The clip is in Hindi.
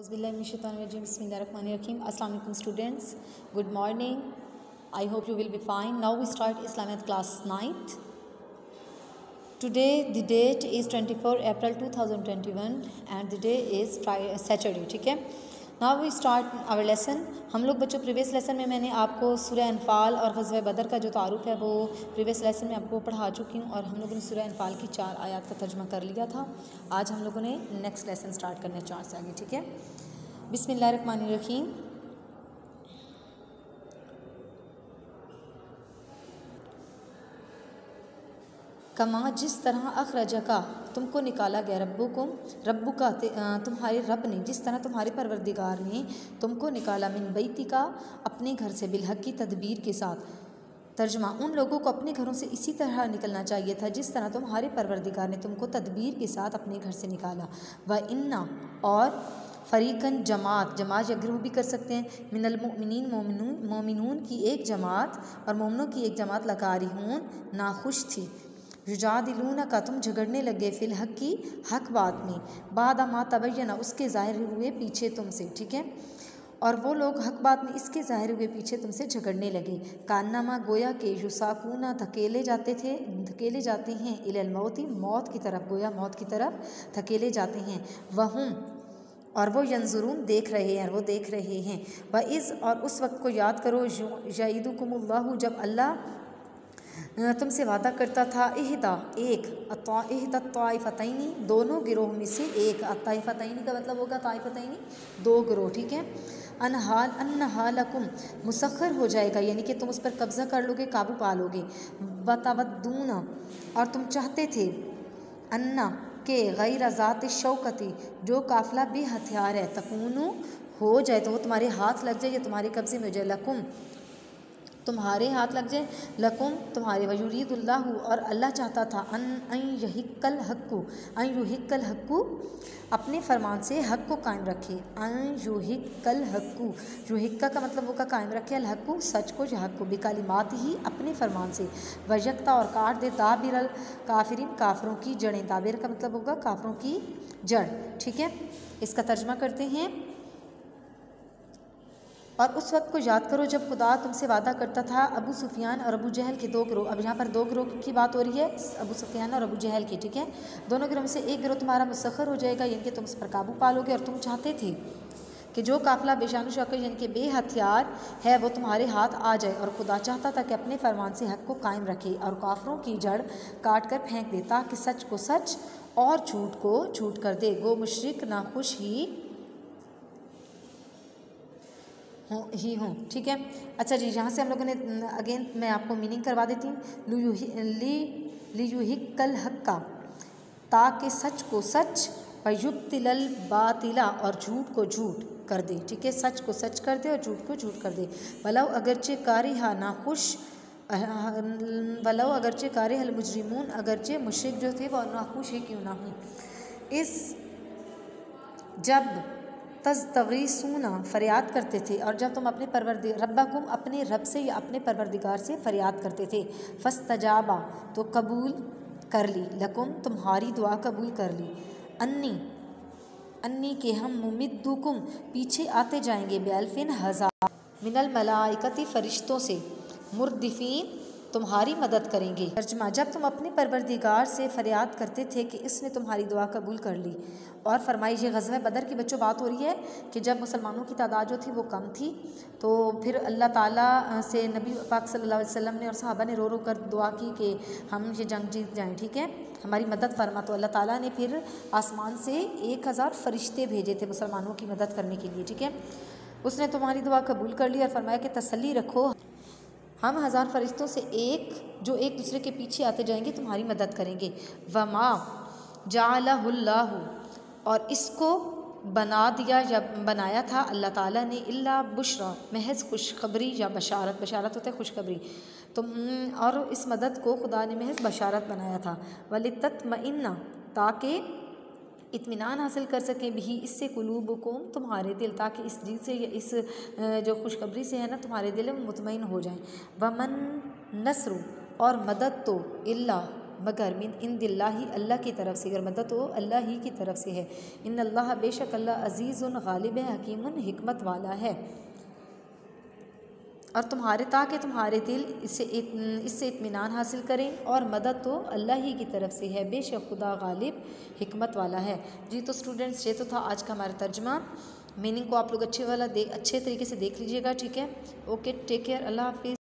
Bismillahirrahmanirrahim. Assalamu alaikum students. Good morning. I hope you will be fine. Now we start Islamic class 9th. Today the date is 24 April 2021 and the day is Saturday. ठीक है. Now we start our lesson. हम लोग बच्चों प्रीवियस लेसन में मैंने आपको सूरह अनफाल और ग़ज़वा बदर का जो तारुफ़ है वो प्रीवियस लेसन में आपको पढ़ा चुकी हूँ और हम लोगों ने सूरह अनफाल की 4 आयत का तर्जुमा कर लिया था। आज हम लोगों ने नेक्स्ट लेसन स्टार्ट करने 4 से आगे। ठीक है। बिस्मिल्लाहिर्रहमानिर्रहीम। कमा जिस तरह अखरजका तुमको निकाला गया रब्बु का तुम्हारे रब ने, जिस तरह तुम्हारे परवरदिगार ने तुमको निकाला मिन बैती का अपने घर से बिलहक की तदबीर के साथ। तर्जमा, उन लोगों को अपने घरों से इसी तरह निकलना चाहिए था जिस तरह तुम्हारे परवरदिगार ने तुमको तदबीर के साथ अपने घर से निकाला। व इन्ना और फ़रीक़न जमात या ग्रुप भी कर सकते हैं, मिनल मुमिनीन मोमिनून की एक जमात और मोमिनों की एक जमात लकारिहून नाखुश थी। युजादिलूना का तुम झगड़ने लगे फिल हक की हक बात में, बाद मा तबय्यना उसके ज़ाहिर हुए पीछे तुमसे। ठीक है। और वो लोग हक बात में इसके ज़ाहिर हुए पीछे तुमसे झगड़ने लगे। कान्नामा गोया के युसाकूना धकेले जाते हैं इलल मौती मौत की तरफ, गोया मौत की तरफ धकेले जाते हैं। वहुम और वो यंजुरून देख रहे हैं। व इज़ और उस वक्त को याद करो यईदुकुमुल्लाहु जब अल्लाह तुमसे वादा करता था इहदा ताइफ़तैनी दोनों गिरोह में से एक। ताइफ़तैनी का मतलब होगा ताइफ़तैनी दो गिरोह। ठीक है। अन्नहा लकुम मुसख्खर हो जाएगा, यानी कि तुम उस पर कब्ज़ा कर लोगे, काबू पा लोगे। वतवद्दूना और तुम चाहते थे अन्ना के गैर ज़ात शौकती जो काफ़िला बे हथियार है, तकूनु हो जाए तो वो तुम्हारे हाथ लग जाए या तुम्हारे कब्ज़े में हो जाए। लकुम तुम्हारे हाथ लग जाए, लकुम तुम्हारे। वयुरीदुल्लाहु और अल्लाह चाहता था अन युहिक्कल हक्कु अपने फरमान से हक को कायम रखे। अन युहिक्कल हक्कु युहिक्का का मतलब होगा कायम रखे, अल हक्कु सच को या हक को, बिकालिमात ही अपने फरमान से। वयक्ता और काट दे दाबिरल काफिरीन काफरों की जड़ें। दाबिर का मतलब होगा काफरों की जड़। ठीक है। इसका तर्जुमा करते हैं। और उस वक्त को याद करो जब खुदा तुमसे वादा करता था अबू सुफियान और अबू जहल के दो गिरोह। अब यहाँ पर दो गिरोह की बात हो रही है, अबू सुफियान और अबू जहल की। ठीक है। दोनों गिरोह में से एक गिरोह तुम्हारा मुसख्खर हो जाएगा, यानी कि तुम उस पर काबू पालोगे। और तुम चाहते थे कि जो काफ़िला बेशान शौकत यानी कि बेहथियार है वो तुम्हारे हाथ आ जाए। और खुदा चाहता था कि अपने फरमान से हक को कायम रखे और काफरों की जड़ काट कर फेंक दे, ताकि सच को सच और झूठ को झूठ कर दे। गो मुशरिक नाखुश ही हूँ। ठीक है। अच्छा जी, यहाँ से हम लोगों ने अगेन मैं आपको मीनिंग करवा देती हूँ। लियुहिक्कल हक्का ताकि सच को सच, वयुब्तिलल बातिला और झूठ को झूठ कर दे। ठीक है। सच को सच कर दे और झूठ को झूठ कर दे। वलौ अगरचे कारिहा नाखुश वलौ अगरचे कारिहल मुजरिमून अगरचे मुशरिक जो थे वो नाखुश ही क्यों ना हूँ। इस जब तस्तगीसूना फरियाद करते थे और जब तुम अपने रब्बकुम अपने रब से या अपने परवरदिगार से फरियाद करते थे। फस्तजाबा तो कबूल कर ली, लकुम तुम्हारी दुआ कबूल कर ली। अन्नी के हम मुमिद्दुकुम पीछे आते जाएंगे बेअल्फिन हज़ार मिनल मलाइकती फरिश्तों से, मुर्दिफीन तुम्हारी मदद करेंगे। तर्जुमा, जब तुम अपने परवरदिगार से फरियाद करते थे कि इसने तुम्हारी दुआ कबूल कर ली। और फरमाई ये ग़ज़वा बदर की बच्चों बात हो रही है कि जब मुसलमानों की तादाद जो थी वो कम थी, तो फिर अल्लाह ताला से नबी पाक सल्लल्लाहु अलैहि वसल्लम ने और सहाबा ने रो रो कर दुआ की कि हम ये जंग जीत जाएँ। ठीक है। हमारी मदद फरमा। तो अल्लाह ताला ने फिर आसमान से 1000 फरिश्ते भेजे थे मुसलमानों की मदद करने के लिए। ठीक है। उसने तुम्हारी दुआ कबूल कर ली और फरमाया कि तसल्ली रखो, हम 1000 फरिश्तों से जो एक दूसरे के पीछे आते जाएंगे तुम्हारी मदद करेंगे। वमा जालहुल्लाहु और इसको बना दिया या बनाया था अल्लाह ताला ने, इल्ला बुशरा महज खुशखबरी या बशारत होता है खुशखबरी। तो और इस मदद को खुदा ने महज बशारत बनाया था। वलितत्मइन्ना ताकि इत्मीनान हासिल कर सकें भी इससे कुलूबुकुम तुम्हारे दिल, ताकि इस चीज़ से या इस जो खुशखबरी से है ना तुम्हारे दिल में मुतमईन हो जाएं। वमन नस्रु और मदद तो इल्ला मगर मिन इन दिल्लाही अल्लाह की तरफ से, अगर मदद हो अल्लाह ही की तरफ से है। इन अल्लाह बेशक अल्लाह अज़ीज़ुन गालिब है, हकीमुन हिकमत वाला है। और ताकि तुम्हारे दिल इससे इत्मीनान हासिल करें और मदद तो अल्लाह ही की तरफ से है, बेशक खुदा गालिब हिकमत वाला है। जी तो स्टूडेंट्स, ये तो था आज का हमारा तर्जुमा। मीनिंग को आप लोग अच्छे तरीके से देख लीजिएगा, ठीक है। ओके, टेक केयर, अल्लाह हाफिज़।